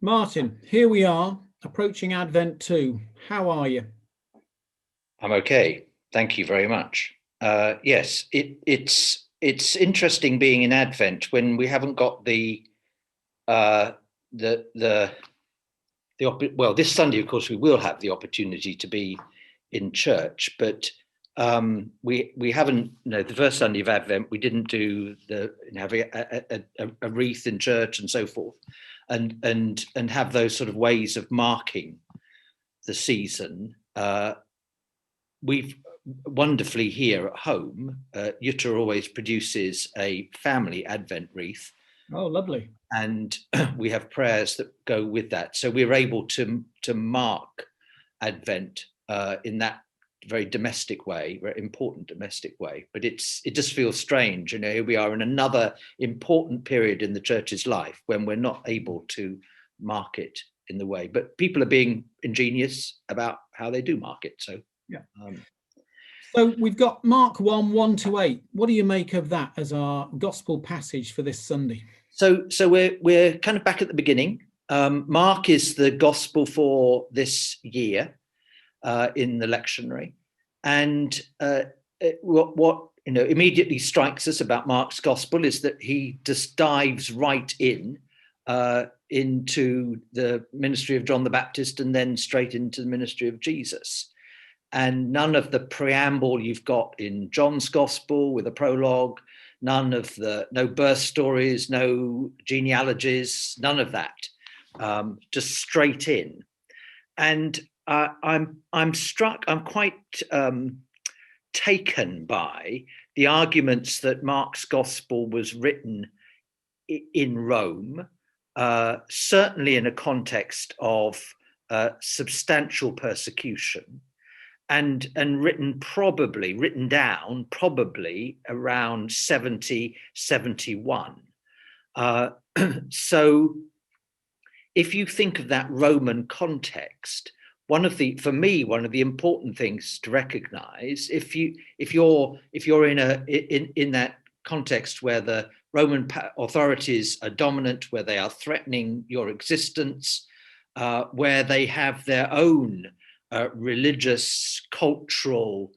Martin, here we are approaching Advent 2. How are you? I'm okay. Thank you very much. Yes, it's interesting being in Advent when we haven't got uh, the well, this Sunday, of course, we will have the opportunity to be in church, but we haven't. The first Sunday of Advent, we didn't do having a wreath in church and so forth, and have those sort of ways of marking the season. We've wonderfully here at home, Jutta always produces a family Advent wreath, Oh, lovely. and we have prayers that go with that. So we're able to mark Advent in that very domestic way, very important domestic way. But it just feels strange, Here we are in another important period in the church's life when we're not able to mark it in the way. But people are being ingenious about how they do mark it. So. Yeah. Um, So we've got Mark 1, 1 to 8. What do you make of that as our gospel passage for this Sunday? so we're kind of back at the beginning. Mark is the gospel for this year in the lectionary, and what immediately strikes us about Mark's gospel is that he just dives right into the ministry of John the Baptist and then straight into the ministry of Jesus. And none of the preamble you've got in John's gospel with a prologue, no birth stories, no genealogies, none of that, just straight in. And I'm struck, I'm quite taken by the arguments that Mark's gospel was written in Rome, certainly in a context of substantial persecution, and written down probably around 70, 71. So if you think of that Roman context, one of the important things to recognize, if you're in that context where the Roman authorities are dominant, where they are threatening your existence, where they have their own religious, cultural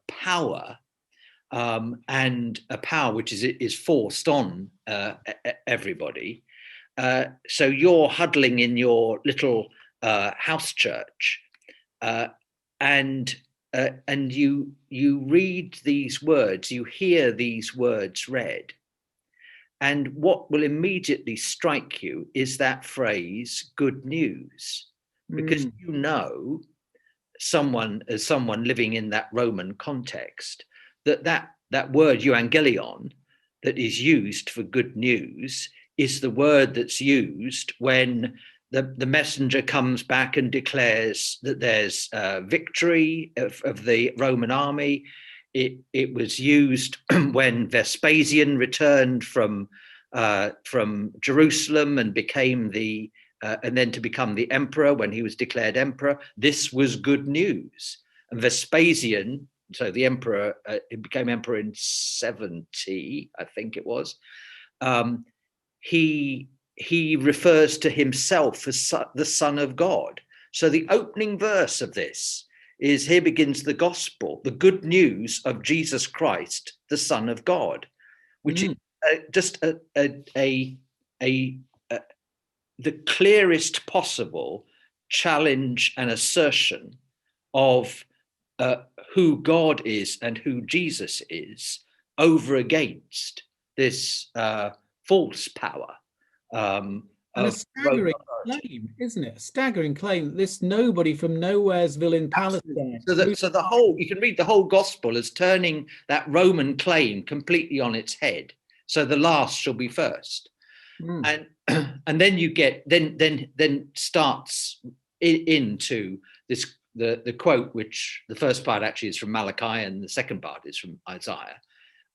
power, and a power which is forced on everybody. So you're huddling in your little house church, and you read these words, you hear these words read, and what will immediately strike you is that phrase "good news," because someone living in that Roman context, that word euangelion that is used for good news is the word that's used when the messenger comes back and declares that there's victory of the Roman army. It was used when Vespasian returned from Jerusalem and then to become the emperor when he was declared emperor. This was good news. And Vespasian, so the emperor, he became emperor in 70, I think it was. He refers to himself as the Son of God. So the opening verse of this is, here begins the gospel, the good news of Jesus Christ, the Son of God, which is just the clearest possible challenge and assertion of who God is and who Jesus is over against this false power. And a staggering claim, isn't it? A staggering claim that this nobody from Nowheresville in Palestine. So the whole, you can read the whole gospel as turning that Roman claim completely on its head. So the last shall be first. And then you get then starts into this the quote, which the first part actually is from Malachi and the second part is from Isaiah,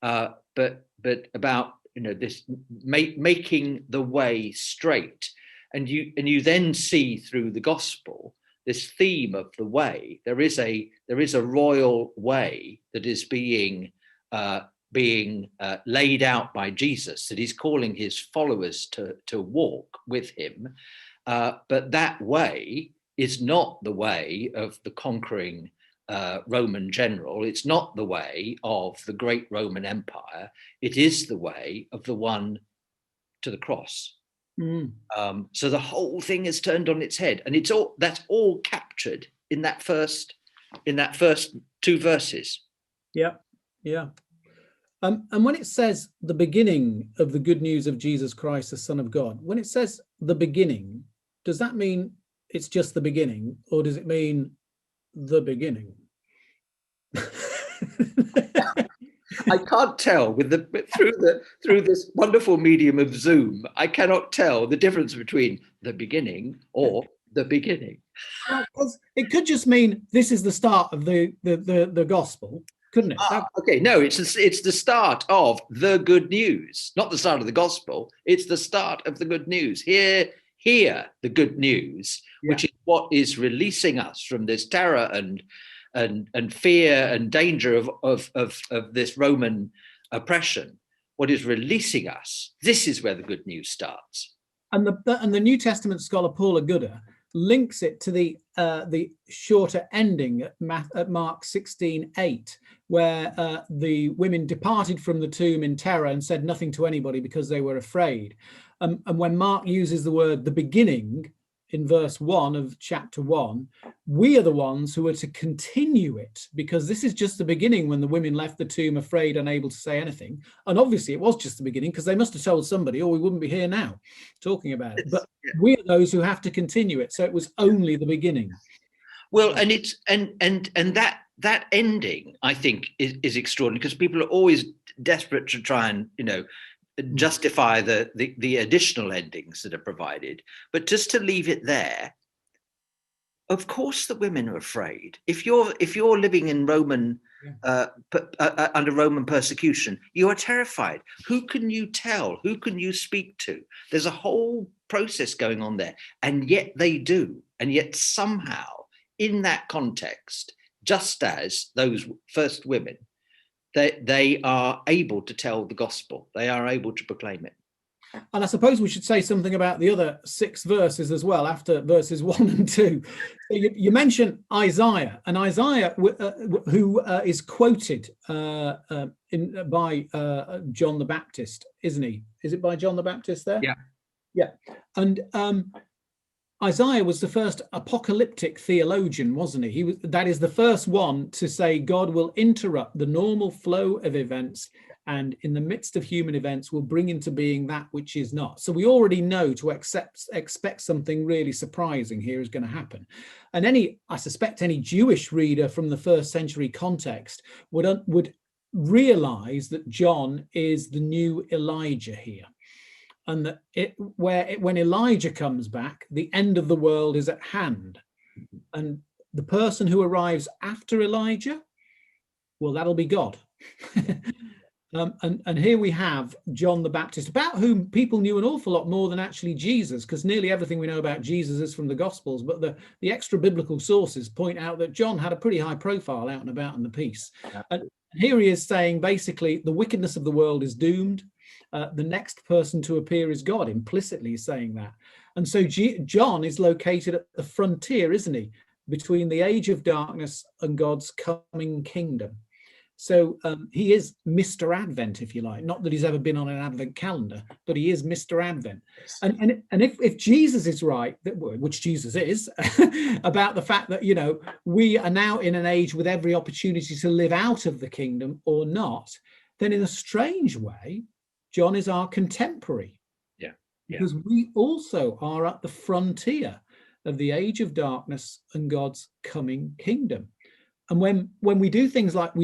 but about this making the way straight, and you then see through the gospel this theme of the way. There is a royal way that is being being laid out by Jesus, that he's calling his followers to walk with him. But that way is not the way of the conquering Roman general. It's not the way of the great Roman Empire. It is the way of the one to the cross. So the whole thing is turned on its head, and that's all captured in that first two verses. Yeah. And when it says the beginning of the good news of Jesus Christ, the Son of God, when it says the beginning, does that mean it's just the beginning, or does it mean the beginning? I can't tell through this wonderful medium of Zoom. I cannot tell the difference between the beginning or the beginning. It could just mean this is the start of the gospel, couldn't it? Okay, no, it's the start of the good news, not the start of the gospel. It's the start of the good news. Hear the good news, which is what is releasing us from this terror and fear and danger of this Roman oppression. What is releasing us? This is where the good news starts. And the New Testament scholar Paula Gooder links it to the shorter ending at Mark 16:8, where the women departed from the tomb in terror and said nothing to anybody because they were afraid. And when Mark uses the word the beginning in verse 1 of chapter 1, we are the ones who are to continue it, because this is just the beginning when the women left the tomb afraid, unable to say anything. And obviously it was just the beginning, because they must have told somebody or we wouldn't be here now talking about it. But we are those who have to continue it. So it was only the beginning. Well, and it's and that ending, I think, is extraordinary, because people are always desperate to try and, justify the additional endings that are provided. But just to leave it there, of course the women are afraid. If you're living in Roman under Roman persecution, you are terrified. Who can you tell? Who can you speak to? There's a whole process going on there, and yet they do. And yet somehow, in that context, just as those first women, they are able to tell the gospel. They are able to proclaim it. And I suppose we should say something about the other 6 verses as well, after verses 1 and 2. You mentioned Isaiah, and Isaiah, who is quoted by John the Baptist, isn't he? Is it by John the Baptist there? Yeah. And Isaiah was the first apocalyptic theologian, wasn't he? That is the first one to say God will interrupt the normal flow of events, and in the midst of human events will bring into being that which is not. So we already know to expect something really surprising here is going to happen. And I suspect any Jewish reader from the first century context would realize that John is the new Elijah here. And that when Elijah comes back, the end of the world is at hand. And the person who arrives after Elijah, well, that'll be God. And here we have John the Baptist, about whom people knew an awful lot more than actually Jesus, because nearly everything we know about Jesus is from the Gospels, but the extra biblical sources point out that John had a pretty high profile out and about in the piece. And here he is saying, basically, the wickedness of the world is doomed. The next person to appear is God, implicitly saying that. And so John is located at the frontier, isn't he, between the age of darkness and God's coming kingdom. So he is Mr. Advent, if you like. Not that he's ever been on an Advent calendar, but he is Mr. Advent. And if Jesus is right, which Jesus is, about the fact that, we are now in an age with every opportunity to live out of the kingdom or not, then in a strange way, John is our contemporary. Yeah. Because we also are at the frontier of the age of darkness and God's coming kingdom. And when we do things like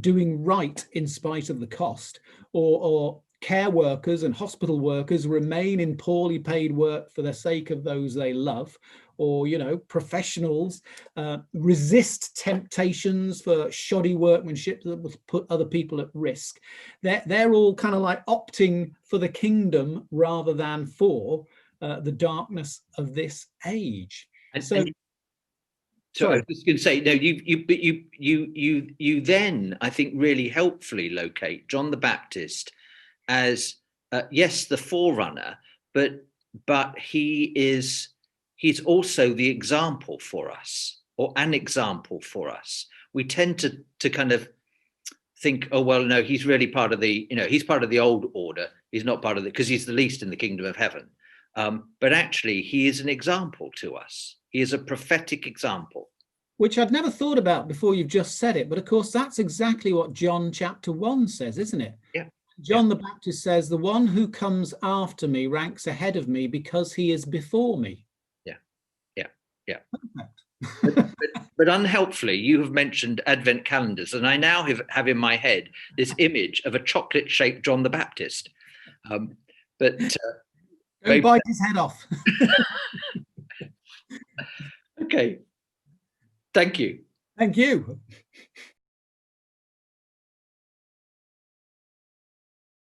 doing right in spite of the cost, or care workers and hospital workers remain in poorly paid work for the sake of those they love, or professionals resist temptations for shoddy workmanship that will put other people at risk, they're all kind of like opting for the kingdom rather than for the darkness of this age. So I was just going to say, no, you then, I think, really helpfully locate John the Baptist as yes, the forerunner, but he's also the example for us, or an example for us. We tend to kind of think, oh well, no, he's really part of the, he's part of the old order. He's not part of the, because he's the least in the kingdom of heaven. But actually, he is an example to us. He is a prophetic example. Which I'd never thought about before you've just said it. But of course, that's exactly what John chapter 1 says, isn't it? Yeah. John the Baptist says, the one who comes after me ranks ahead of me because he is before me. Yeah. But unhelpfully, you have mentioned Advent calendars, and I now have in my head this image of a chocolate-shaped John the Baptist. Go bite his head off. Okay. Thank you. Thank you.